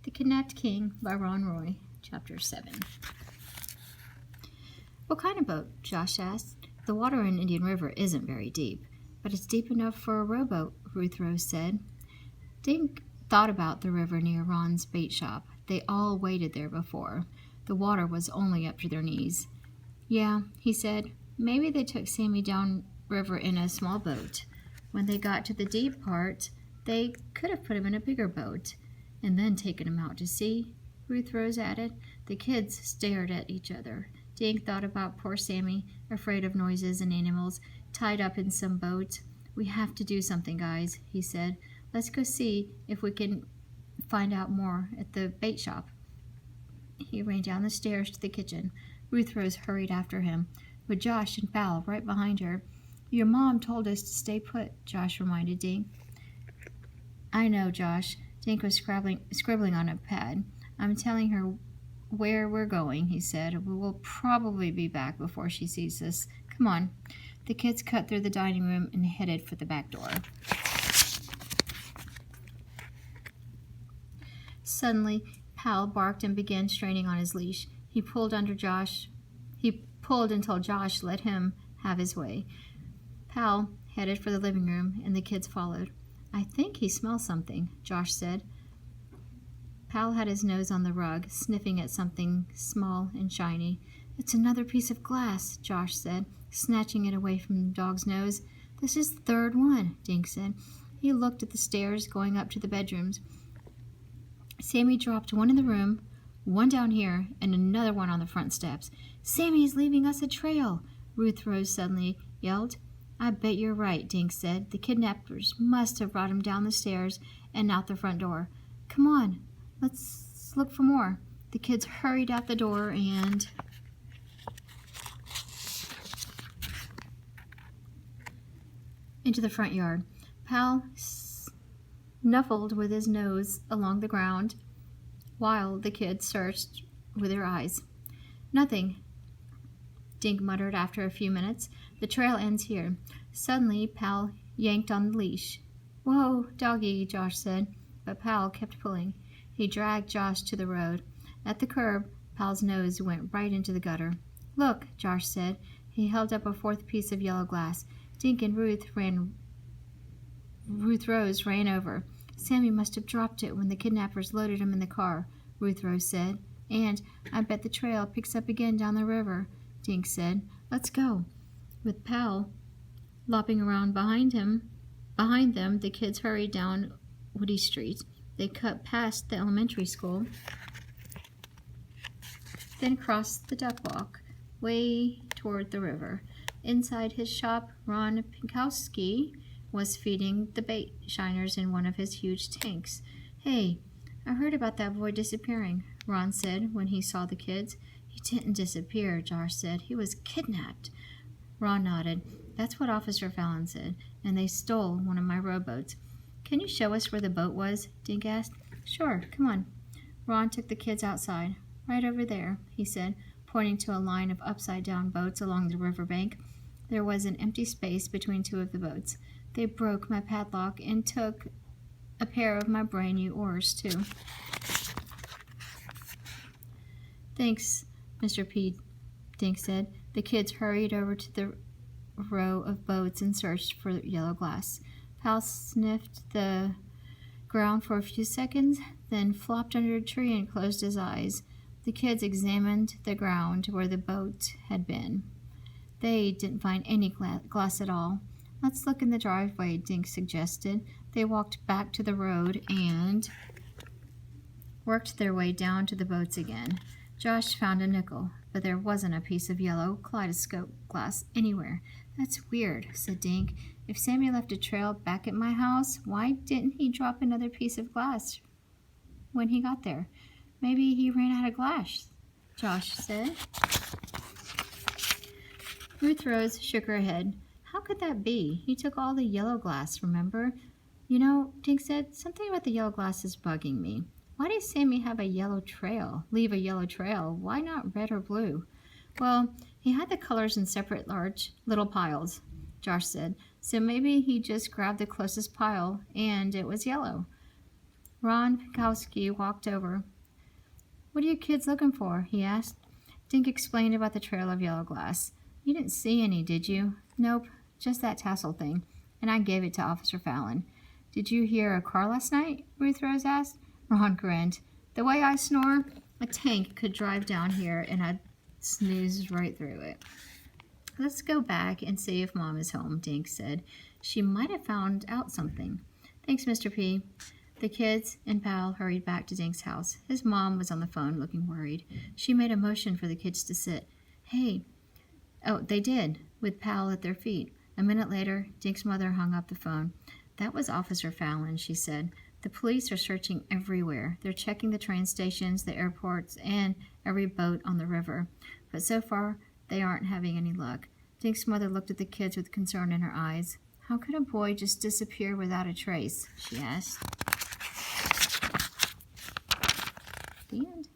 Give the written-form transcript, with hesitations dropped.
The Kidnapped King by Ron Roy, Chapter 7. What kind of boat? Josh asked. The water in Indian River isn't very deep, but it's deep enough for a rowboat, Ruth Rose said. Dink thought about the river near Ron's bait shop. They all waded there before. The water was only up to their knees. Yeah, he said, maybe they took Sammy down river in a small boat. When they got to the deep part, they could have put him in a bigger boat and then taken him out to sea, Ruth Rose added. The kids stared at each other. Dink thought about poor Sammy, afraid of noises and animals, tied up in some boat. We have to do something, guys, he said. Let's go see if we can find out more at the bait shop. He ran down the stairs to the kitchen. Ruth Rose hurried after him, with Josh and Pal right behind her. Your mom told us to stay put, Josh reminded Dink. I know, Josh. Dink was scribbling on a pad. I'm telling her where we're going, he said. We will probably be back before she sees us. Come on. The kids cut through the dining room and headed for the back door. Suddenly, Pal barked and began straining on his leash. He pulled until Josh let him have his way. Pal headed for the living room, and the kids followed. I think he smells something, Josh said. Pal had his nose on the rug, sniffing at something small and shiny. It's another piece of glass, Josh said, snatching it away from the dog's nose. This is the third one, Dink said. He looked at the stairs going up to the bedrooms. Sammy dropped one in the room, one down here, and another one on the front steps. Sammy's leaving us a trail, Ruth Rose suddenly yelled. I bet you're right, Dink said. The kidnappers must have brought him down the stairs and out the front door. Come on, let's look for more. The kids hurried out the door and into the front yard. Pal snuffled with his nose along the ground while the kids searched with their eyes. Nothing, Dink muttered after a few minutes. The trail ends here. Suddenly, Pal yanked on the leash. Whoa, doggy, Josh said, but Pal kept pulling. He dragged Josh to the road. At the curb, Pal's nose went right into the gutter. Look, Josh said. He held up a fourth piece of yellow glass. Dink and Ruth Rose ran over. Sammy must have dropped it when the kidnappers loaded him in the car, Ruth Rose said. And I bet the trail picks up again down the river, Dink said. Let's go. With Pal lopping around behind them, the kids hurried down Woody Street. They cut past the elementary school, then crossed the duck walk, way toward the river. Inside his shop, Ron Pinkowski was feeding the bait shiners in one of his huge tanks. Hey, I heard about that boy disappearing, Ron said when he saw the kids. He didn't disappear, Josh said. He was kidnapped. Ron nodded. That's what Officer Fallon said, and they stole one of my rowboats. Can you show us where the boat was? Dink asked. Sure, come on. Ron took the kids outside. Right over there, he said, pointing to a line of upside-down boats along the riverbank. There was an empty space between two of the boats. They broke my padlock and took a pair of my brand new oars, too. Thanks, Mr. P, Dink said. The kids hurried over to the row of boats and searched for yellow glass. Pal sniffed the ground for a few seconds, then flopped under a tree and closed his eyes. The kids examined the ground where the boat had been. They didn't find any glass at all. Let's look in the driveway, Dink suggested. They walked back to the road and worked their way down to the boats again. Josh found a nickel, but there wasn't a piece of yellow kaleidoscope glass anywhere. That's weird, said Dink. If Sammy left a trail back at my house, why didn't he drop another piece of glass when he got there? Maybe he ran out of glass, Josh said. Ruth Rose shook her head. How could that be? He took all the yellow glass, remember? You know, Dink said, something about the yellow glass is bugging me. Why did Sammy have leave a yellow trail? Why not red or blue? Well, he had the colors in separate large little piles, Josh said. So maybe he just grabbed the closest pile and it was yellow. Ron Pikowski walked over. "What are you kids looking for?" he asked. Dink explained about the trail of yellow glass. "You didn't see any, did you?" "Nope, just that tassel thing, and I gave it to Officer Fallon." "Did you hear a car last night?" Ruth Rose asked. Ron grinned. "The way I snore, a tank could drive down here and I'd snooze right through it." "Let's go back and see if Mom is home," Dink said. "She might have found out something." "Thanks, Mr. P." The kids and Pal hurried back to Dink's house. His mom was on the phone, looking worried. She made a motion for the kids to sit. "Hey." Oh, they did, with Pal at their feet. A minute later, Dink's mother hung up the phone. "That was Officer Fallon," she said. "The police are searching everywhere. They're checking the train stations, the airports, and every boat on the river. But so far, they aren't having any luck." Dink's mother looked at the kids with concern in her eyes. "How could a boy just disappear without a trace?" she asked. The end.